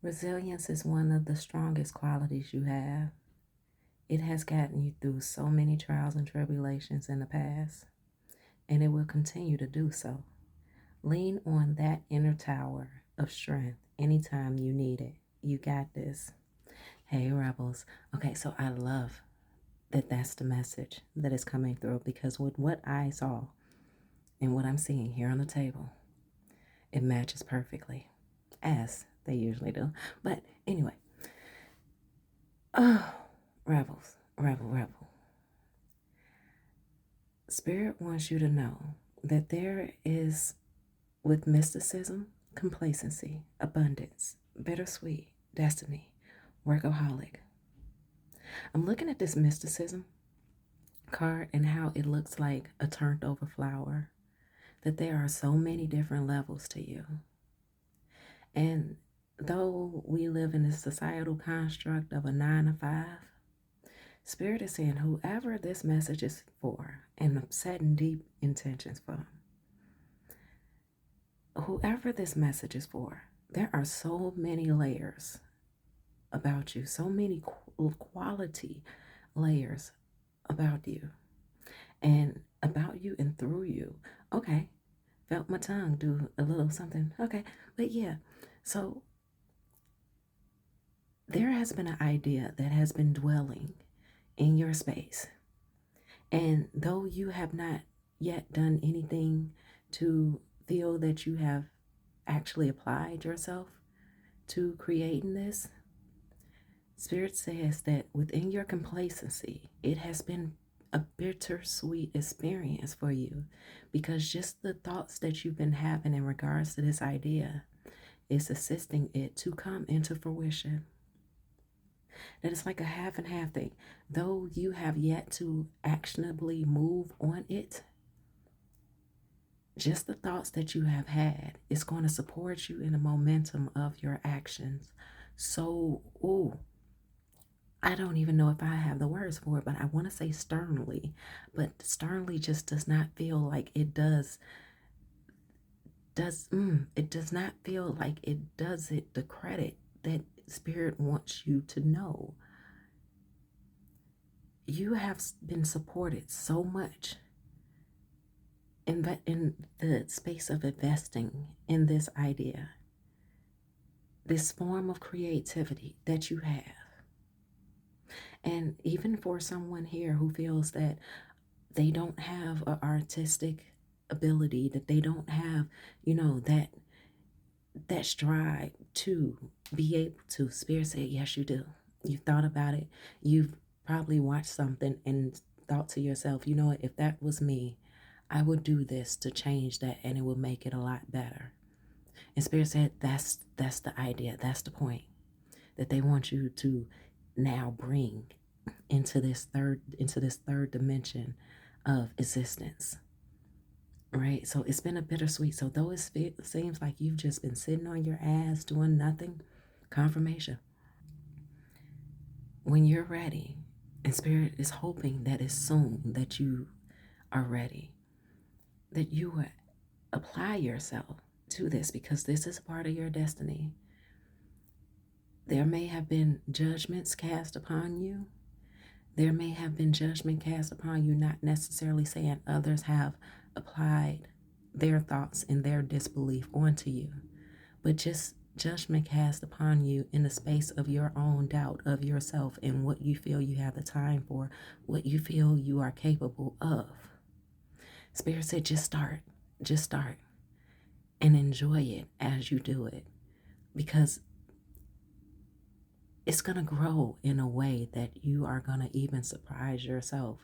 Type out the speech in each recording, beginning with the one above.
Resilience is one of the strongest qualities you have. It has gotten you through so many trials and tribulations in the past, and it will continue to do so. Lean on that inner tower of strength anytime you need it. You got this. Hey, Rebels. Okay, so I love that that's the message that is coming through because with what I saw and what I'm seeing here on the table, it matches perfectly, as they usually do. But anyway, oh, Rebels, Rebel. Spirit wants you to know that there is, with mysticism, complacency, abundance, bittersweet, destiny, workaholic. I'm looking at this mysticism card and how it looks like a turned over flower, that there are so many different levels to you. And though we live in this societal construct of a 9 to 5, Spirit is saying whoever this message is for, and I'm setting deep intentions for, whoever this message is for, there are so many layers about you, so many quality layers about you and through you. Okay, felt my tongue do a little something. Okay, but yeah, so there has been an idea that has been dwelling in your space. And though you have not yet done anything to feel that you have actually applied yourself to creating this, Spirit says that within your complacency, it has been a bittersweet experience for you because just the thoughts that you've been having in regards to this idea is assisting it to come into fruition. That it's like a half and half thing. Though you have yet to actionably move on it, just the thoughts that you have had is going to support you in the momentum of your actions. So, ooh, I don't even know if I have the words for it, but I want to say sternly, but sternly just does not feel like it it does not feel like it does it the credit that Spirit wants you to know. You have been supported so much in the space of investing in this idea, this form of creativity that you have. And even for someone here who feels that they don't have an artistic ability, that they don't have, that stride to be able to, Spirit said, yes, you do. You've thought about it. You've probably watched something and thought to yourself, you know what, if that was me, I would do this to change that and it would make it a lot better. And Spirit said that's the idea, that's the point that they want you to now bring into this third dimension of existence. Right? So it's been a bittersweet. So though it seems like you've just been sitting on your ass doing nothing, confirmation. When you're ready, and Spirit is hoping that it's soon that you are ready, that you will apply yourself to this because this is part of your destiny. There may have been judgments cast upon you. There may have been judgment cast upon you, not necessarily saying others have applied their thoughts and their disbelief onto you, but just judgment cast upon you in the space of your own doubt of yourself and what you feel you have the time for, what you feel you are capable of. Spirit said, just start and enjoy it as you do it because it's going to grow in a way that you are going to even surprise yourself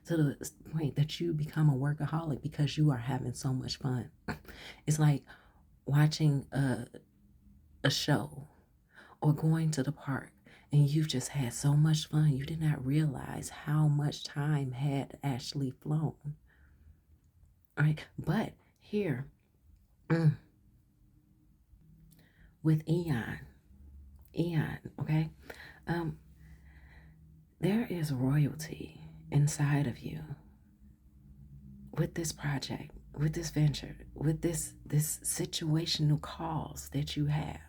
to the point that you become a workaholic because you are having so much fun. It's like watching a show or going to the park and you've just had so much fun. You did not realize how much time had actually flown. All right. But here, mm, with Eon, okay? Um, there is royalty inside of you with this project, with this venture, with this situational cause that you have.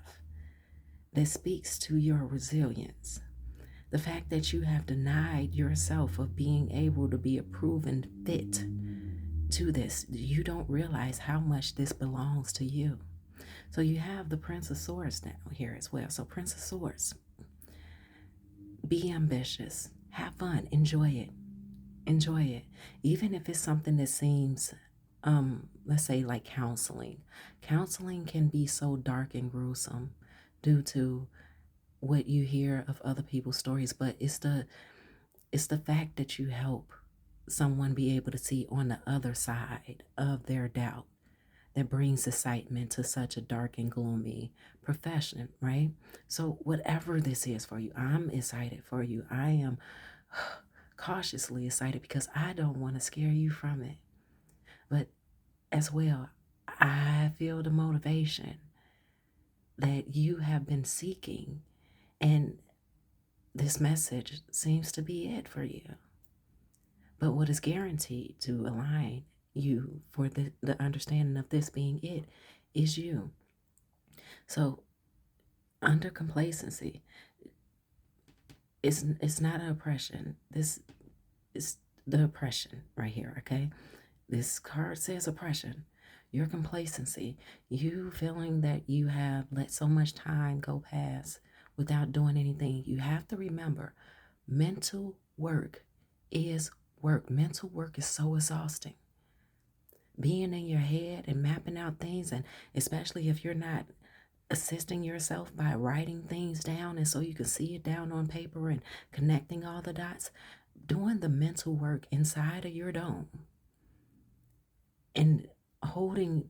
that speaks to your resilience. The fact that you have denied yourself of being able to be a proven fit to this. You don't realize how much this belongs to you. So you have the Prince of Swords down here as well. So Prince of Swords, be ambitious, have fun, enjoy it. Enjoy it. Even if it's something that seems, let's say like counseling. Counseling can be so dark and gruesome due to what you hear of other people's stories, but it's the fact that you help someone be able to see on the other side of their doubt that brings excitement to such a dark and gloomy profession, right? So, whatever this is for you, I'm excited for you. I am cautiously excited because I don't want to scare you from it. But as well, I feel the motivation that you have been seeking, and this message seems to be it for you. But what is guaranteed to align you for the understanding of this being it is you. So, under complacency, it's not an oppression. This is the oppression right here, okay? This card says oppression. Your complacency, you feeling that you have let so much time go past without doing anything. You have to remember, mental work is work. Mental work is so exhausting. Being in your head and mapping out things, and especially if you're not assisting yourself by writing things down and so you can see it down on paper and connecting all the dots, doing the mental work inside of your dome and holding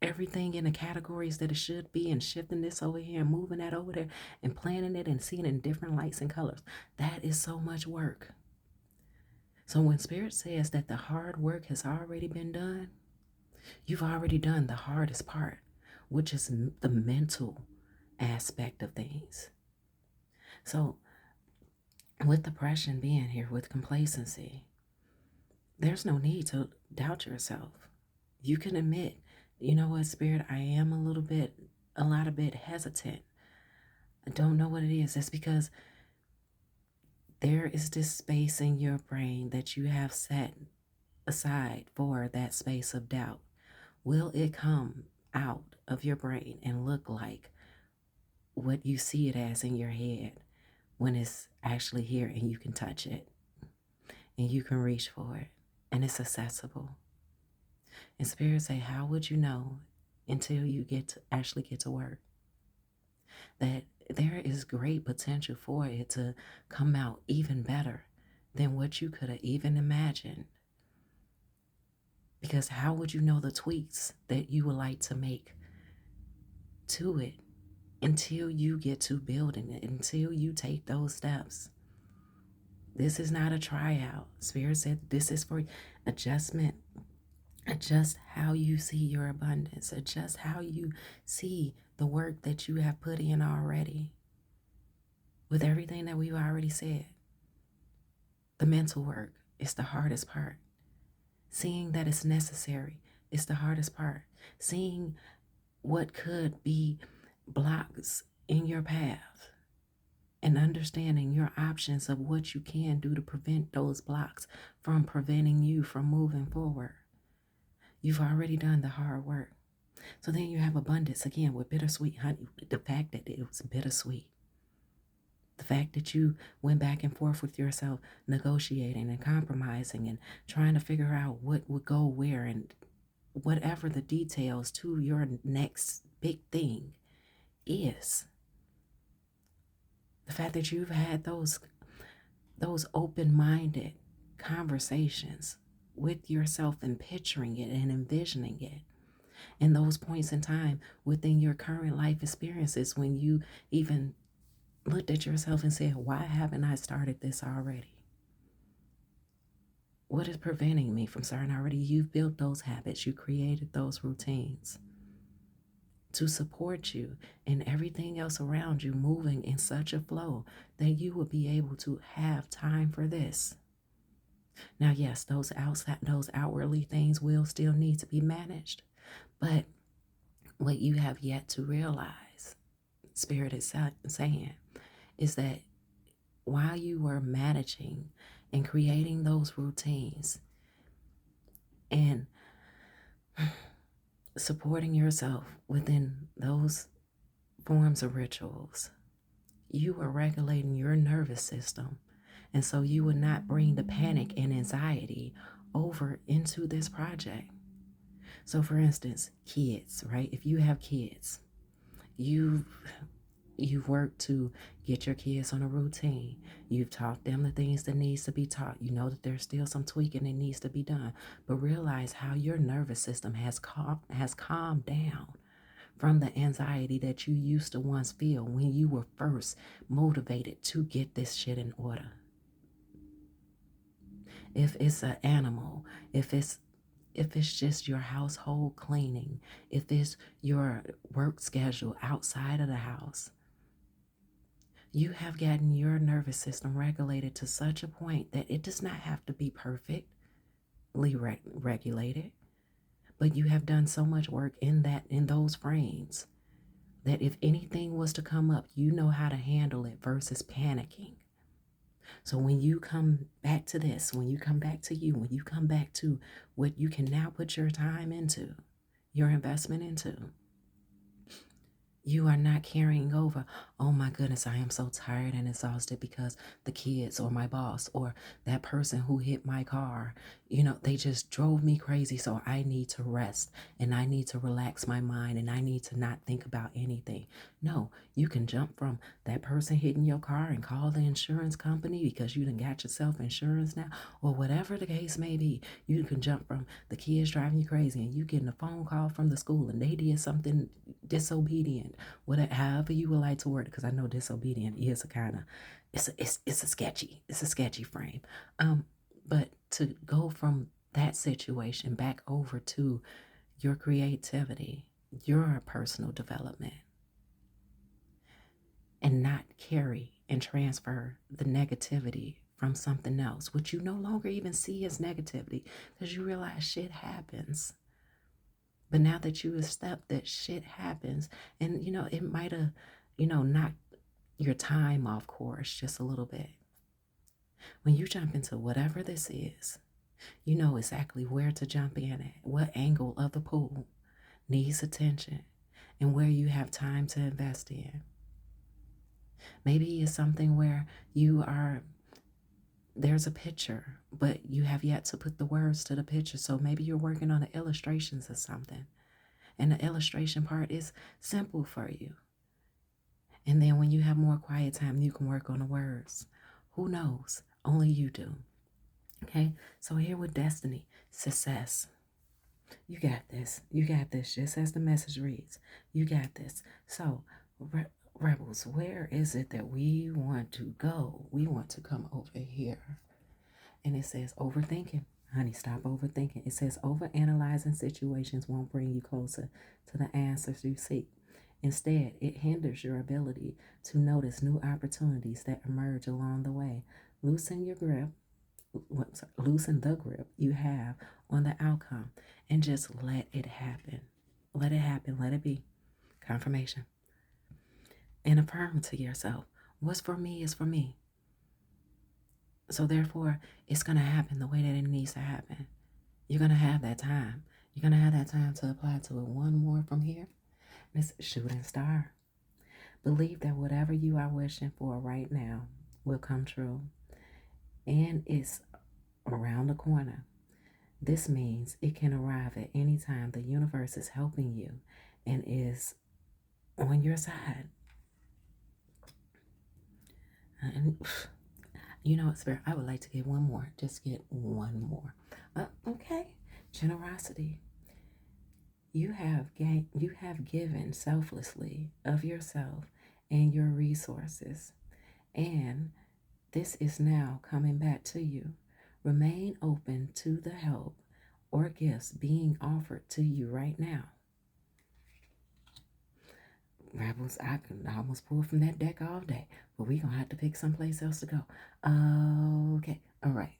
everything in the categories that it should be and shifting this over here and moving that over there and planning it and seeing it in different lights and colors. That is so much work. So when Spirit says that the hard work has already been done, you've already done the hardest part, which is the mental aspect of things. So with depression being here, with complacency, there's no need to doubt yourself. You can admit, you know what, Spirit, I am a lot of bit hesitant. I don't know what it is. It's because there is this space in your brain that you have set aside for that space of doubt. Will it come out of your brain and look like what you see it as in your head when it's actually here and you can touch it and you can reach for it and it's accessible? And Spirit say, how would you know until you actually get to work that there is great potential for it to come out even better than what you could have even imagined? Because how would you know the tweaks that you would like to make to it until you get to building it, until you take those steps? This is not a tryout. Spirit said this is for adjustment. Adjust how you see your abundance. Adjust how you see the work that you have put in already. With everything that we've already said, the mental work is the hardest part. Seeing that it's necessary is the hardest part. Seeing what could be blocks in your path and understanding your options of what you can do to prevent those blocks from preventing you from moving forward. You've already done the hard work. So then you have abundance again with bittersweet honey. The fact that it was bittersweet. The fact that you went back and forth with yourself, negotiating and compromising and trying to figure out what would go where and whatever the details to your next big thing is. The fact that you've had those open-minded conversations with yourself and picturing it and envisioning it. And those points in time within your current life experiences when you even looked at yourself and said, why haven't I started this already? What is preventing me from starting already? You've built those habits. You created those routines to support you and everything else around you moving in such a flow that you will be able to have time for this. Now, yes, those outwardly things will still need to be managed, but what you have yet to realize Spirit is saying is that while you were managing and creating those routines and supporting yourself within those forms of rituals, you were regulating your nervous system. And so you would not bring the panic and anxiety over into this project. So, for instance, kids, right? If you have kids, you've you've worked to get your kids on a routine. You've taught them the things that needs to be taught. You know that there's still some tweaking that needs to be done, but realize how your nervous system has calmed down from the anxiety that you used to once feel when you were first motivated to get this shit in order. If it's an animal, if it's just your household cleaning, if it's your work schedule outside of the house, you have gotten your nervous system regulated to such a point that it does not have to be perfectly regulated, but you have done so much work in those frames that if anything was to come up, you know how to handle it versus panicking. So when you come back to this, when you come back to you, when you come back to what you can now put your time into, your investment into, you are not carrying over, oh my goodness, I am so tired and exhausted because the kids or my boss or that person who hit my car, they just drove me crazy. So I need to rest and I need to relax my mind and I need to not think about anything. No, you can jump from that person hitting your car and call the insurance company because you done got yourself insurance now, or whatever the case may be. You can jump from the kids driving you crazy and you getting a phone call from the school and they did something disobedient, whatever, however you would like to word it, because I know disobedient is a kind of, it's a sketchy frame. But to go from that situation back over to your creativity, your personal development, and not carry and transfer the negativity from something else, which you no longer even see as negativity because you realize shit happens. But now that you accept that shit happens, and it might have, knocked your time off course just a little bit. When you jump into whatever this is, you know exactly where to jump in at, what angle of the pool needs attention, and where you have time to invest in. Maybe it's something where there's a picture, but you have yet to put the words to the picture. So maybe you're working on the illustrations of something, and the illustration part is simple for you. And then when you have more quiet time, you can work on the words. Who knows? Only you do. Okay? So here with destiny, success. You got this. You got this. Just as the message reads, you got this. So, rebels, where is it that we want to go? We want to come over here. And it says overthinking. Honey, stop overthinking. It says overanalyzing situations won't bring you closer to the answers you seek. Instead, it hinders your ability to notice new opportunities that emerge along the way. Loosen the grip you have on the outcome and just let it happen. Let it happen. Let it be. Confirmation. And affirm to yourself, what's for me is for me. So therefore, it's going to happen the way that it needs to happen. You're going to have that time. You're going to have that time to apply to it. One more from here. It's shooting star. Believe that whatever you are wishing for right now will come true. And it's around the corner. This means it can arrive at any time. The universe is helping you and is on your side. And Spirit, I would like to get one more. Just get one more. Okay. Generosity. You have given selflessly of yourself and your resources. And this is now coming back to you. Remain open to the help or gifts being offered to you right now. Rebels, I can almost pull from that deck all day, but we're going to have to pick someplace else to go. Okay. All right.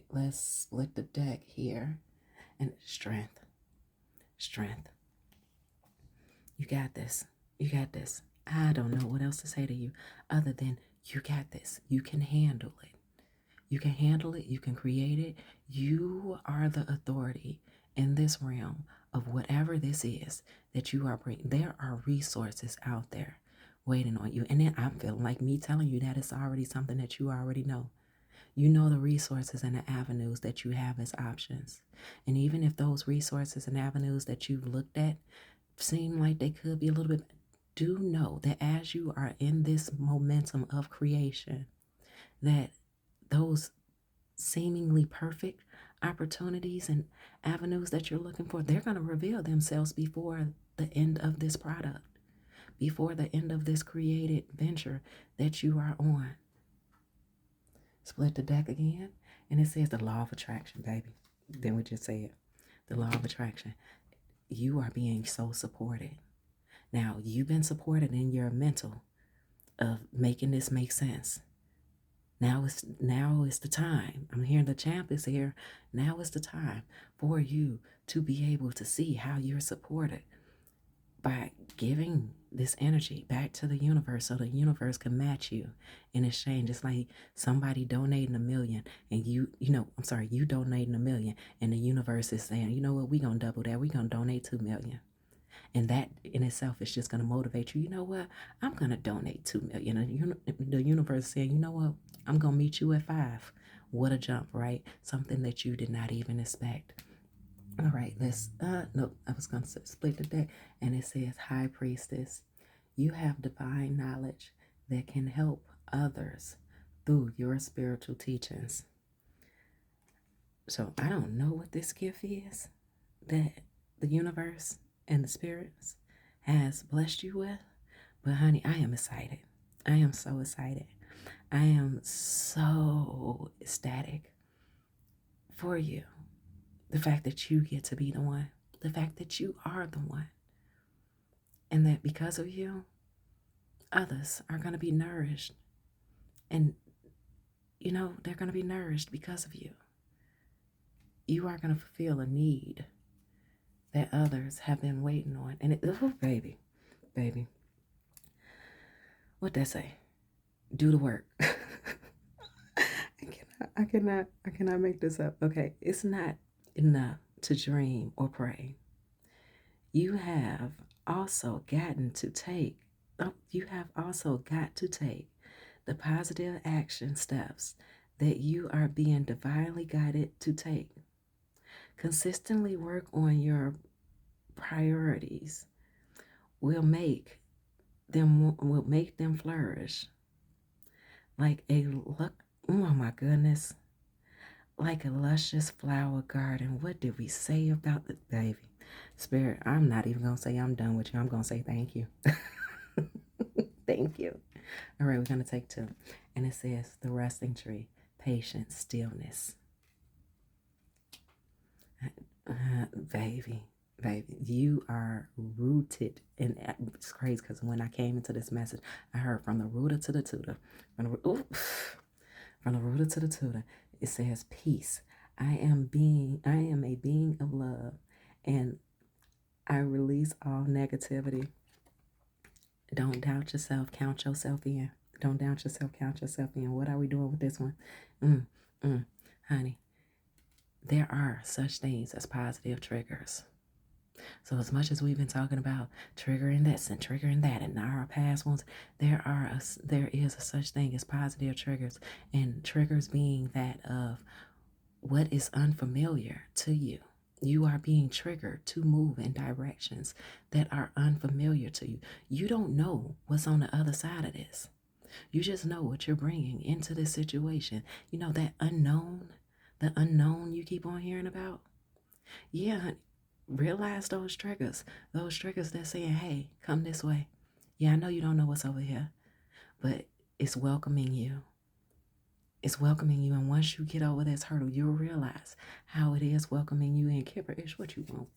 Let's split the deck here. And strength. You got this. I don't know what else to say to you other than you got this. You can handle it. You can handle it. You can create it. You are the authority in this realm of whatever this is that you are bringing. There are resources out there waiting on you. And then I'm feeling like me telling you that it's already something that you already know. You know the resources and the avenues that you have as options. And even if those resources and avenues that you've looked at seem like they could be a little bit, do know that as you are in this momentum of creation, that those seemingly perfect opportunities and avenues that you're looking for, they're going to reveal themselves before the end of this product, before the end of this created venture that you are on. Split the deck again, and it says the law of attraction, baby. Then we just say it. The law of attraction. You are being so supported. Now, you've been supported in your mental of making this make sense. Now is the time. I'm hearing the champ is here. Now is the time for you to be able to see how you're supported by giving this energy back to the universe so the universe can match you in exchange. It's like somebody donating $1 million and you donating $1 million and the universe is saying, you know what, we're gonna double that. We're gonna donate 2 million. And that in itself is just going to motivate you. You know what? I'm going to donate 2 million. And the universe saying, you know what? I'm going to meet you at 5. What a jump, right? Something that you did not even expect. All right, no, I was going to split the deck. And it says, High Priestess, you have divine knowledge that can help others through your spiritual teachings. So I don't know what this gift is that the universe and the spirits has blessed you with, but honey, I am excited. I am so excited. I am so ecstatic for you. The fact that you get to be the one, the fact that you are the one, and that because of you, others are going to be nourished. And, they're going to be nourished because of you. You are going to fulfill a need that others have been waiting on. And oh, baby, what they say? Do the work. I cannot make this up. Okay, it's not enough to dream or pray. You have also you have also got to take the positive action steps that you are being divinely guided to take. Consistently work on your priorities will make them flourish like oh my goodness, like a luscious flower garden. What did we say about the baby? Spirit, I'm not even gonna say I'm done with you. I'm gonna say thank you. Thank you. All right, we're gonna take 2. And it says the resting tree, patience, stillness. Baby, you are rooted. And it's crazy because when I came into this message, I heard from the rooter to the tutor. From the rooter to the tutor, it says peace. I am a being of love, and I release all negativity. Don't doubt yourself, count yourself in. Don't doubt yourself, count yourself in. What are we doing with this one? Honey, there are such things as positive triggers. So as much as we've been talking about triggering this and triggering that and our past ones, there is a such thing as positive triggers, and triggers being that of what is unfamiliar to you. You are being triggered to move in directions that are unfamiliar to you. You don't know what's on the other side of this. You just know what you're bringing into this situation. You know, that unknown, the unknown you keep on hearing about. Yeah, honey, realize those triggers that saying, hey, come this way. Yeah, I know you don't know what's over here, but it's welcoming you. It's welcoming you. And once you get over this hurdle, you'll realize how it is welcoming you in. Kipper, it's what you want.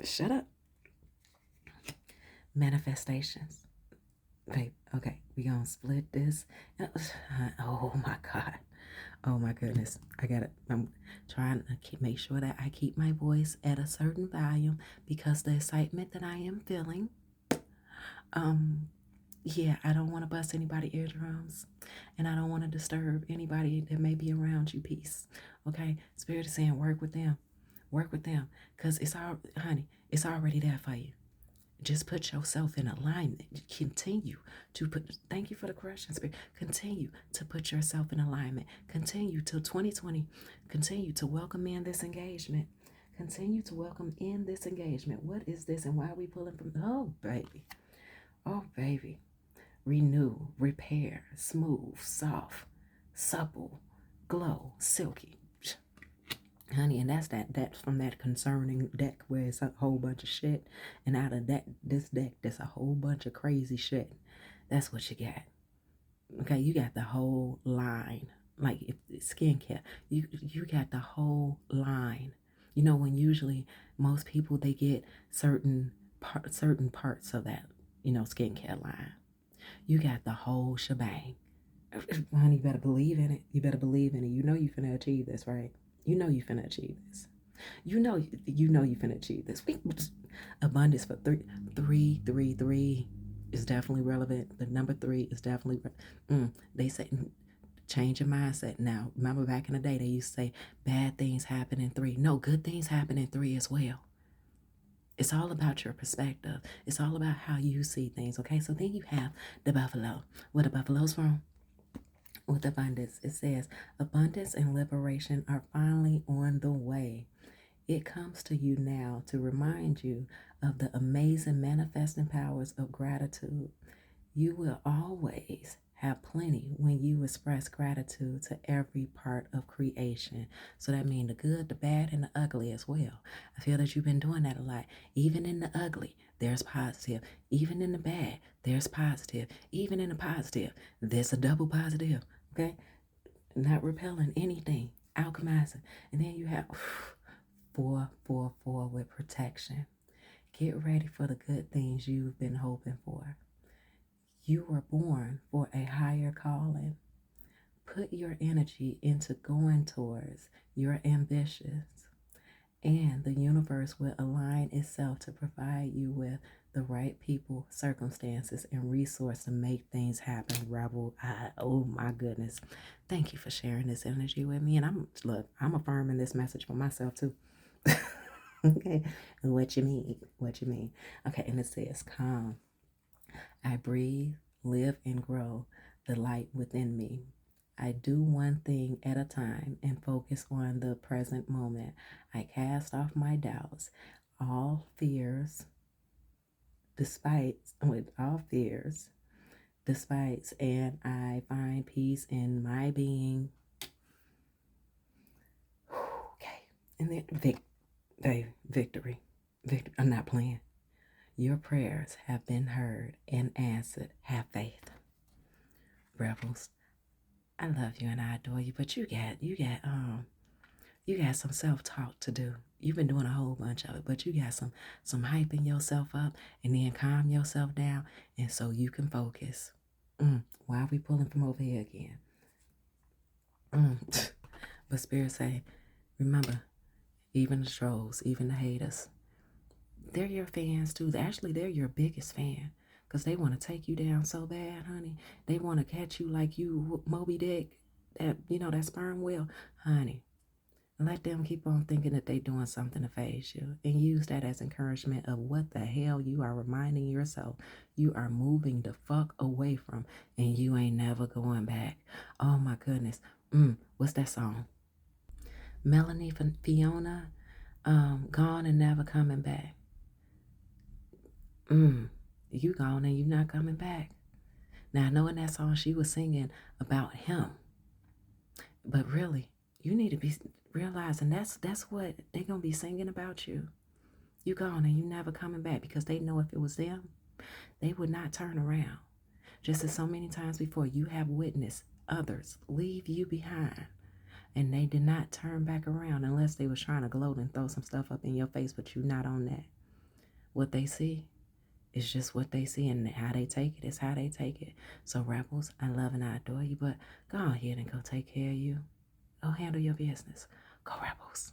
Shut up. Manifestations. Babe, okay, we gonna split this. Oh my God. Oh my goodness. I'm trying to make sure that I keep my voice at a certain volume because the excitement that I am feeling. Um, yeah, I don't want to bust anybody eardrums, and I don't want to disturb anybody that may be around you. Peace. Okay? Spirit is saying work with them. Work with them. Because it's all, honey, it's already there for you. Just put yourself in alignment. Continue to put, thank you for the correction, Spirit. Continue to put yourself in alignment. Continue till 2020. Continue to welcome in this engagement. Continue to welcome in this engagement. What is this and why are we pulling from? Oh, baby. Oh, baby. Renew, repair, smooth, soft, supple, glow, silky. Honey, and that's from that concerning deck where it's a whole bunch of shit. And out of this deck, there's a whole bunch of crazy shit. That's what you got. Okay, you got the whole line. Like if skincare, you got the whole line. You know, when usually most people they get certain parts of that, skincare line. You got the whole shebang. Honey, you better believe in it. You better believe in it. You know you finna achieve this, right? You know you finna achieve this. You know you finna achieve this. Abundance for three is definitely relevant. The number 3 is definitely. They say change your mindset now. Remember back in the day they used to say bad things happen in 3. No, good things happen in 3 as well. It's all about your perspective. It's all about how you see things. Okay, so then you have the buffalo. Where the buffalo's from? With abundance, it says abundance and liberation are finally on the way. It comes to you now to remind you of the amazing manifesting powers of gratitude. You will always have plenty when you express gratitude to every part of creation. So that means the good, the bad, and the ugly as well. I feel that you've been doing that a lot. Even in the ugly, there's positive. Even in the bad, there's positive. Even in the positive, there's a double positive. Okay? Not repelling anything, alchemizing. And then you have 444 with protection. Get ready for the good things you've been hoping for. You were born for a higher calling. Put your energy into going towards your ambitions, and the universe will align itself to provide you with the right people, circumstances, and resources to make things happen. Rebel, oh my goodness. Thank you for sharing this energy with me. And I'm affirming this message for myself too. Okay. What you mean? What you mean? Okay, and it says calm. I breathe, live, and grow the light within me. I do one thing at a time and focus on the present moment. I cast off my doubts, all fears, despite, and I find peace in my being. Okay, and then victory. I'm not playing. Your prayers have been heard and answered. Have faith, rebels. I love you and I adore you, but you got some self-talk to do. You've been doing a whole bunch of it, but you got some hyping yourself up and then calm yourself down, and so you can focus. Why are we pulling from over here again? But Spirit say, remember, even the trolls, even the haters, they're your fans too. Actually, they're your biggest fan because they want to take you down so bad, honey. They want to catch you like you Moby Dick, that sperm whale, honey. Let them keep on thinking that they're doing something to phase you and use that as encouragement of what the hell you are reminding yourself you are moving the fuck away from, and you ain't never going back. Oh my goodness. What's that song? Melanie Fiona, Gone and Never Coming Back. You gone and you not coming back. Now I know in that song she was singing about him, but really you need to be realizing that's what they're gonna be singing about you. You gone and you never coming back, because they know if it was them, they would not turn around. Just as so many times before, you have witnessed others leave you behind, and they did not turn back around unless they was trying to gloat and throw some stuff up in your face, but you not on that. What they see is just what they see, and how they take it is how they take it. So rebels, I love and I adore you, but go ahead and go take care of you. Go handle your business. Go rebels.